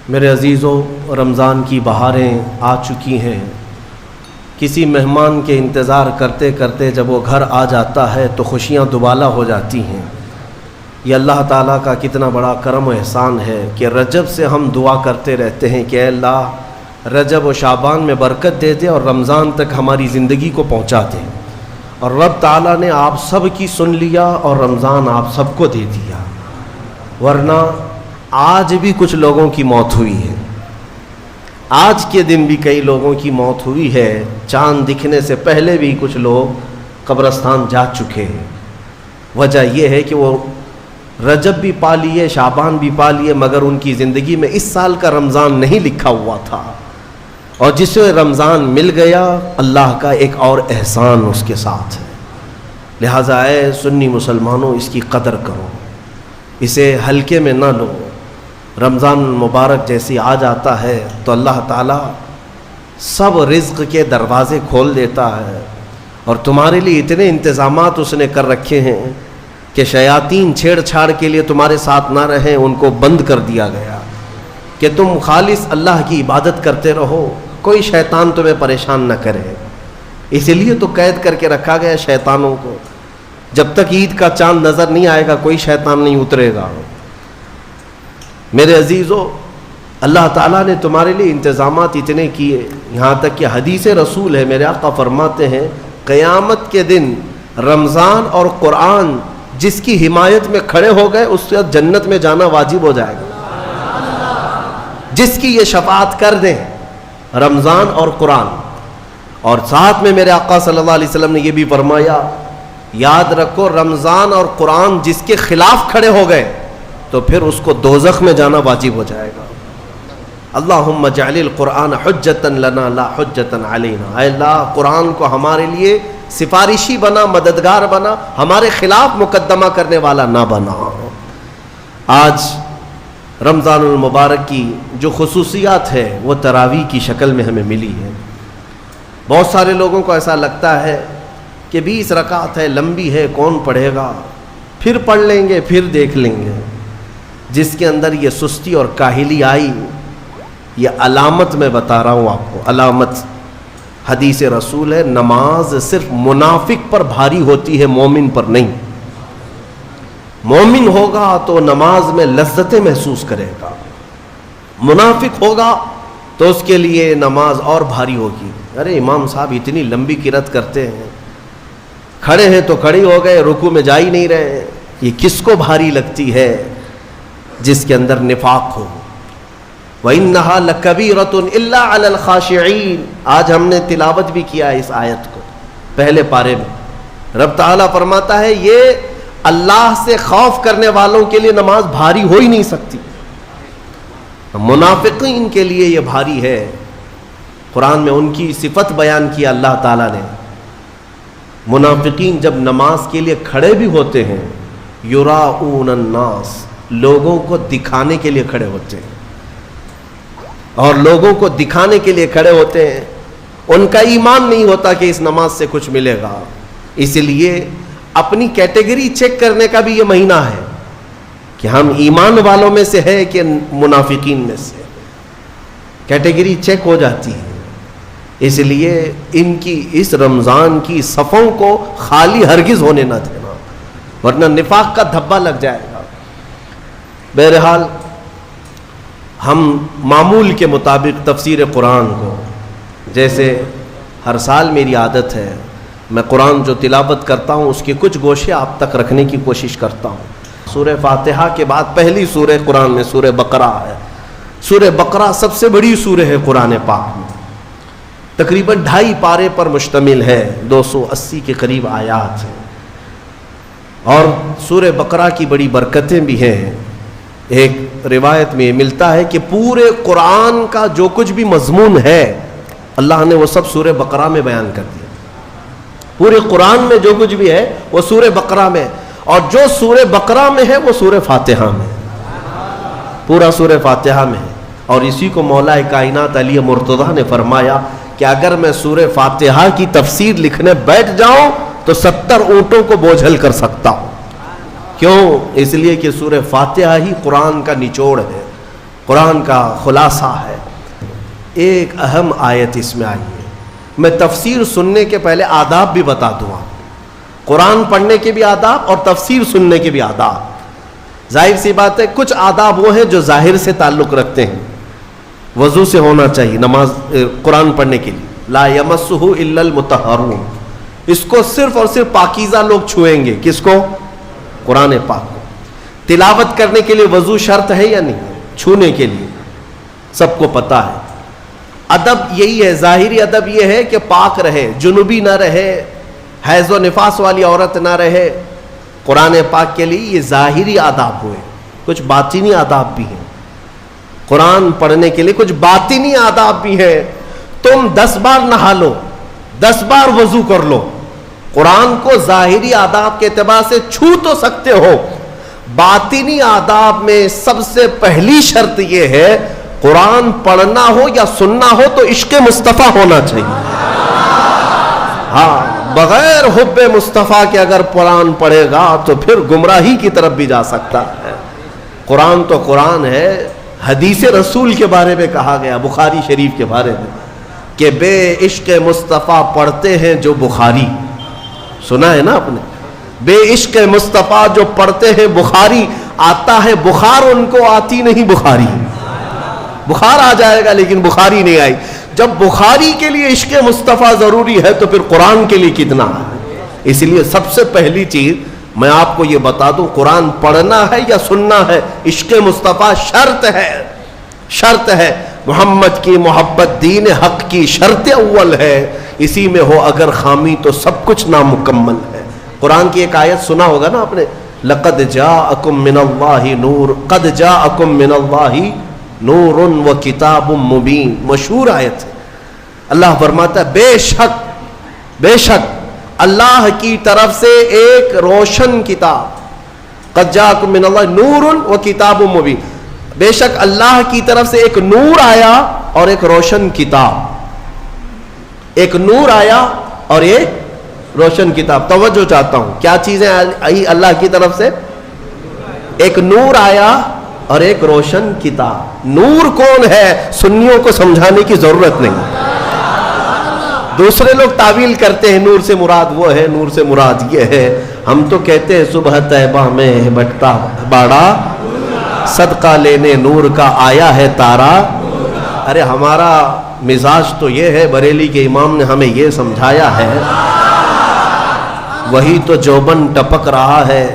میرے عزیزوں، رمضان کی بہاریں آ چکی ہیں۔ کسی مہمان کے انتظار کرتے کرتے جب وہ گھر آ جاتا ہے تو خوشیاں دوبالا ہو جاتی ہیں۔ یہ اللہ تعالیٰ کا کتنا بڑا کرم و احسان ہے کہ رجب سے ہم دعا کرتے رہتے ہیں کہ اے اللہ رجب و شعبان میں برکت دے دے اور رمضان تک ہماری زندگی کو پہنچا دے، اور رب تعالیٰ نے آپ سب کی سن لیا اور رمضان آپ سب کو دے دیا۔ ورنہ آج بھی کچھ لوگوں کی موت ہوئی ہے، آج کے دن بھی کئی لوگوں کی موت ہوئی ہے، چاند دکھنے سے پہلے بھی کچھ لوگ قبرستان جا چکے ہیں۔ وجہ یہ ہے کہ وہ رجب بھی پا لیے، شعبان بھی پا لیے، مگر ان کی زندگی میں اس سال کا رمضان نہیں لکھا ہوا تھا، اور جسے رمضان مل گیا اللہ کا ایک اور احسان اس کے ساتھ ہے۔ لہٰذا اے سنی مسلمانوں، اس کی قدر کرو، اسے ہلکے میں نہ لو۔ رمضان المبارک جیسی آ جاتا ہے تو اللہ تعالیٰ سب رزق کے دروازے کھول دیتا ہے، اور تمہارے لیے اتنے انتظامات اس نے کر رکھے ہیں کہ شیاطین چھیڑ چھاڑ کے لیے تمہارے ساتھ نہ رہیں، ان کو بند کر دیا گیا کہ تم خالص اللہ کی عبادت کرتے رہو، کوئی شیطان تمہیں پریشان نہ کرے۔ اسی لیے تو قید کر کے رکھا گیا شیطانوں کو، جب تک عید کا چاند نظر نہیں آئے گا کوئی شیطان نہیں اترے گا۔ میرے عزیزو، اللہ تعالیٰ نے تمہارے لیے انتظامات اتنے کیے، یہاں تک کہ حدیث رسول ہے، میرے آقا فرماتے ہیں قیامت کے دن رمضان اور قرآن جس کی حمایت میں کھڑے ہو گئے اس سے جنت میں جانا واجب ہو جائے گا، جس کی یہ شفاعت کر دیں رمضان اور قرآن۔ اور ساتھ میں میرے آقا صلی اللہ علیہ وسلم نے یہ بھی فرمایا، یاد رکھو رمضان اور قرآن جس کے خلاف کھڑے ہو گئے تو پھر اس کو دوزخ میں جانا واجب ہو جائے گا۔ اللہم اجعل القرآن حجتا لنا لا حجتا علینا، اے اللہ قرآن کو ہمارے لیے سفارشی بنا، مددگار بنا، ہمارے خلاف مقدمہ کرنے والا نہ بنا۔ آج رمضان المبارک کی جو خصوصیات ہے وہ تراویح کی شکل میں ہمیں ملی ہے۔ بہت سارے لوگوں کو ایسا لگتا ہے کہ 20 رکعت ہے، لمبی ہے، کون پڑھے گا، پھر پڑھ لیں گے، پھر دیکھ لیں گے۔ جس کے اندر یہ سستی اور کاہلی آئی، یہ علامت میں بتا رہا ہوں آپ کو، علامت حدیث رسول ہے، نماز صرف منافق پر بھاری ہوتی ہے، مومن پر نہیں۔ مومن ہوگا تو نماز میں لذتیں محسوس کرے گا، منافق ہوگا تو اس کے لیے نماز اور بھاری ہوگی۔ ارے امام صاحب اتنی لمبی قرات کرتے ہیں، کھڑے ہیں تو کھڑے ہو گئے، رکوع میں جا ہی نہیں رہے، یہ کس کو بھاری لگتی ہے؟ جس کے اندر نفاق ہو۔ وَإِنَّهَا لَكَبِيرَةٌ إِلَّا عَلَى الْخَاشِعِينَ، آج ہم نے تلاوت بھی کیا اس آیت کو پہلے پارے میں۔ رب تعالیٰ فرماتا ہے یہ اللہ سے خوف کرنے والوں کے لیے نماز بھاری ہو ہی نہیں سکتی، منافقین کے لیے یہ بھاری ہے۔ قرآن میں ان کی صفت بیان کیا اللہ تعالیٰ نے، منافقین جب نماز کے لیے کھڑے بھی ہوتے ہیں، یراؤون الناس، لوگوں کو دکھانے کے لیے کھڑے ہوتے ہیں، اور لوگوں کو دکھانے کے لیے کھڑے ہوتے ہیں، ان کا ایمان نہیں ہوتا کہ اس نماز سے کچھ ملے گا۔ اس لیے اپنی کیٹیگری چیک کرنے کا بھی یہ مہینہ ہے کہ ہم ایمان والوں میں سے ہے کہ منافقین میں سے، کیٹیگری چیک ہو جاتی ہے۔ اس لیے ان کی اس رمضان کی صفوں کو خالی ہرگز ہونے نہ دینا، ورنہ نفاق کا دھبا لگ جائے گا۔ بہرحال ہم معمول کے مطابق تفسیر قرآن کو، جیسے ہر سال میری عادت ہے میں قرآن جو تلاوت کرتا ہوں اس کے کچھ گوشے آپ تک رکھنے کی کوشش کرتا ہوں۔ سورہ فاتحہ کے بعد پہلی سورہ قرآن میں سورہ بقرہ ہے۔ سورہ بقرہ سب سے بڑی سورہ ہے قرآن پاک میں، تقریباً 2.5 پارے پر مشتمل ہے، 280 کے قریب آیات ہیں، اور سورہ بقرہ کی بڑی برکتیں بھی ہیں۔ ایک روایت میں ملتا ہے کہ پورے قرآن کا جو کچھ بھی مضمون ہے اللہ نے وہ سب سورہ بقرہ میں بیان کر دیا۔ پورے قرآن میں جو کچھ بھی ہے وہ سورہ بقرہ میں، اور جو سورہ بقرہ میں ہے وہ سورہ فاتحہ میں، پورا سورہ فاتحہ میں ہے۔ اور اسی کو مولا کائنات علی مرتضیٰ نے فرمایا کہ اگر میں سورہ فاتحہ کی تفسیر لکھنے بیٹھ جاؤں تو 70 اونٹوں کو بوجھل کر سکتا ہوں۔ کیوں؟ اس لیے کہ سورہ فاتحہ ہی قرآن کا نچوڑ ہے، قرآن کا خلاصہ ہے. ایک اہم آیت اس میں آئی ہے. میں تفسیر سننے کے پہلے آداب بھی بتا دوں آپ. قرآن پڑھنے کے بھی آداب اور تفسیر سننے کے بھی آداب. ظاہر سی بات ہے کچھ آداب وہ ہیں جو ظاہر سے تعلق رکھتے ہیں. وضو سے ہونا چاہیے نماز قرآن پڑھنے کے لیے. لا یمسہ الا المطہرون. اس کو صرف اور صرف پاکیزہ لوگ چھوئیں گے. کس کو؟ قرآن پاک کو. تلاوت کرنے کے لیے وضو شرط ہے یا نہیں؟ چھونے کے لیے سب کو پتا ہے. ادب یہی ہے, ظاہری ادب یہ ہے کہ پاک رہے, جنوبی نہ رہے, حیض و نفاس والی عورت نہ رہے. قرآن پاک کے لیے یہ ظاہری آداب ہوئے. کچھ باطنی آداب بھی ہیں. قرآن پڑھنے کے لیے کچھ باطنی آداب بھی ہیں. تم 10 بار نہا لو, 10 بار وضو کر لو, قرآن کو ظاہری آداب کے اعتبار سے چھو تو سکتے ہو. باطنی آداب میں سب سے پہلی شرط یہ ہے قرآن پڑھنا ہو یا سننا ہو تو عشق مصطفیٰ ہونا چاہیے. ہاں, بغیر حب مصطفیٰ کے اگر قرآن پڑھے گا تو پھر گمراہی کی طرف بھی جا سکتا ہے. قرآن تو قرآن ہے. حدیث رسول کے بارے میں کہا گیا, بخاری شریف کے بارے میں, کہ بے عشق مصطفیٰ پڑھتے ہیں جو بخاری. سنا ہے نا آپ نے؟ بے عشق مصطفیٰ جو پڑھتے ہیں بخاری. آتا ہے بخار, ان کو آتی نہیں بخاری. بخار آ جائے گا لیکن بخاری نہیں آئی. جب بخاری کے لیے عشق مصطفیٰ ضروری ہے تو پھر قرآن کے لیے کتنا ہے. اس لیے سب سے پہلی چیز میں آپ کو یہ بتا دوں, قرآن پڑھنا ہے یا سننا ہے, عشق مصطفیٰ شرط ہے. شرط ہے. محمد کی محبت دین حق کی شرط اول ہے. اسی میں ہو اگر خامی تو سب کچھ نامکمل ہے. قرآن کی ایک آیت سنا ہوگا نا آپ نے, لقد جاءکم من اللہ نور, قد جاءکم من اللہ نور و کتاب مبین. مشہور آیت ہے. اللہ فرماتا ہے بے شک اللہ کی طرف سے ایک روشن کتاب. قد جاءکم من اللہ نور و کتاب مبین. بے شک اللہ کی طرف سے ایک نور آیا اور ایک روشن کتاب. ایک نور آیا اور ایک روشن کتاب. توجہ چاہتا ہوں, کیا چیزیں آئی اللہ کی طرف سے؟ ایک نور آیا اور ایک روشن کتاب. نور کون ہے سنیوں کو سمجھانے کی ضرورت نہیں. دوسرے لوگ تعویل کرتے ہیں نور سے مراد وہ ہے, نور سے مراد یہ ہے. ہم تو کہتے ہیں صبح طیبہ میں بٹتا باڑا, صدقہ لینے نور کا آیا ہے تارا. ارے ہمارا مزاج تو یہ ہے, بریلی کے امام نے ہمیں یہ سمجھایا ہے, وہی تو جوبن ٹپک رہا ہے,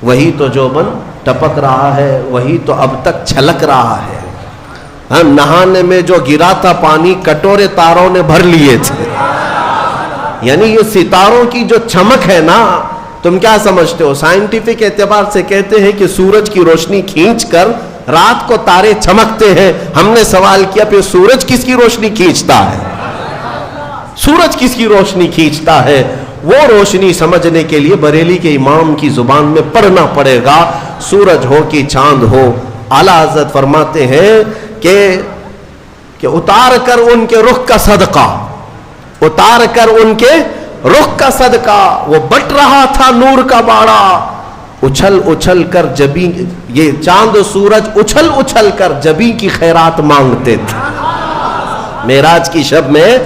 وہی تو جوبن ٹپک رہا ہے, وہی تو اب تک چھلک رہا ہے. نہانے میں جو گرا تھا پانی کٹورے تاروں نے بھر لیے تھے. یعنی یہ ستاروں کی جو چمک ہے نا, تم کیا سمجھتے ہو؟ سائنٹیفک اعتبار سے کہتے ہیں کہ سورج کی روشنی کھینچ کر رات کو تارے چمکتے ہیں. ہم نے سوال کیا پھر سورج کس کی روشنی کھینچتا ہے؟ سورج کس کی روشنی کھینچتا ہے؟ وہ روشنی سمجھنے کے لیے بریلی کے امام کی زبان میں پڑھنا پڑے گا. سورج ہو کہ چاند ہو, اعلیٰ حضرت فرماتے ہیں کہ اتار کر ان کے رخ کا صدقہ, اتار کر ان کے رخ کا صدقہ, وہ بٹ رہا تھا نور کا باڑا. اچھل اچھل کر جبی, یہ چاند و سورج اچھل اچھل کر جبی کی خیرات مانگتے تھے. معراج کی شب میں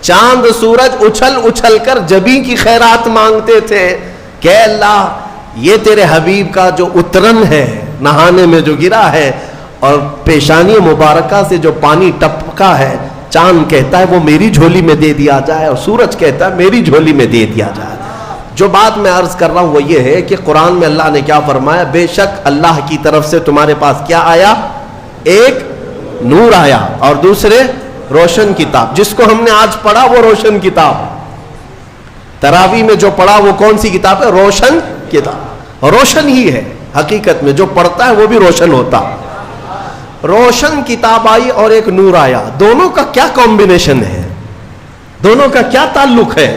چاند سورج اچھل اچھل کر جبی کی خیرات مانگتے تھے کہ اللہ یہ تیرے حبیب کا جو اترن ہے, نہانے میں جو گرا ہے اور پیشانی مبارکہ سے جو پانی ٹپکا ہے, چاند کہتا ہے وہ میری جھولی میں دے دیا جائے اور سورج کہتا ہے میری جھولی میں دے دیا جائے. جو بات میں عرض کر رہا ہوں وہ یہ ہے کہ قرآن میں اللہ نے کیا فرمایا, بے شک اللہ کی طرف سے تمہارے پاس کیا آیا, ایک نور آیا اور دوسرے روشن کتاب. جس کو ہم نے آج پڑھا وہ روشن کتاب. تراویح میں جو پڑھا وہ کون سی کتاب ہے؟ روشن کتاب. روشن ہی ہے حقیقت میں, جو پڑھتا ہے وہ بھی روشن ہوتا. روشن کتاب آئی اور ایک نور آیا. دونوں کا کیا کمبینیشن ہے, دونوں کا کیا تعلق ہے؟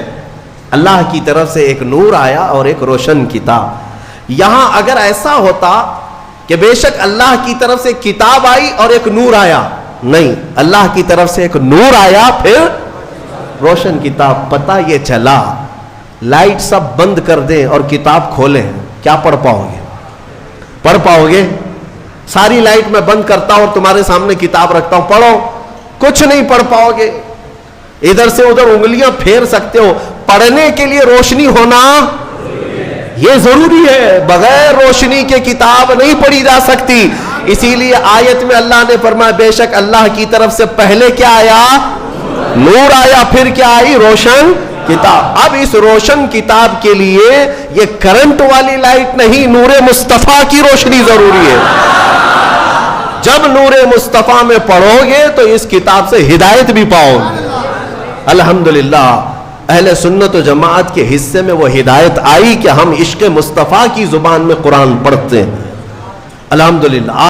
اللہ کی طرف سے ایک نور آیا اور ایک روشن کتاب. یہاں اگر ایسا ہوتا کہ بے شک اللہ کی طرف سے کتاب آئی اور ایک نور آیا, نہیں, اللہ کی طرف سے ایک نور آیا پھر روشن کتاب. پتہ یہ چلا لائٹ سب بند کر دیں اور کتاب کھولیں, کیا پڑھ پاؤ گے؟ پڑھ پاؤ گے؟ ساری لائٹ میں بند کرتا ہوں اور تمہارے سامنے کتاب رکھتا ہوں، پڑھو، کچھ نہیں پڑھ پاؤ گے، ادھر سے ادھر انگلیاں پھیر سکتے ہو۔ پڑھنے کے لیے روشنی ہونا یہ ضروری ہے، بغیر روشنی کے کتاب نہیں پڑھی جا سکتی۔ اسی لیے آیت میں اللہ نے فرمایا بے شک اللہ کی طرف سے پہلے کیا آیا؟ نور آیا، پھر کیا آئی؟ روشن کتاب۔ اب اس روشن کتاب کے لیے یہ کرنٹ والی لائٹ نہیں، نور مصطفیٰ کی روشنی ضروری ہے۔ جب نور مصطفیٰ میں پڑھو گے تو اس کتاب سے ہدایت بھی پاؤ گے۔ الحمدللہ اہل سنت و جماعت کے حصے میں وہ ہدایت آئی کہ ہم عشق مصطفیٰ کی زبان میں قرآن پڑھتے ہیں، الحمدللہ۔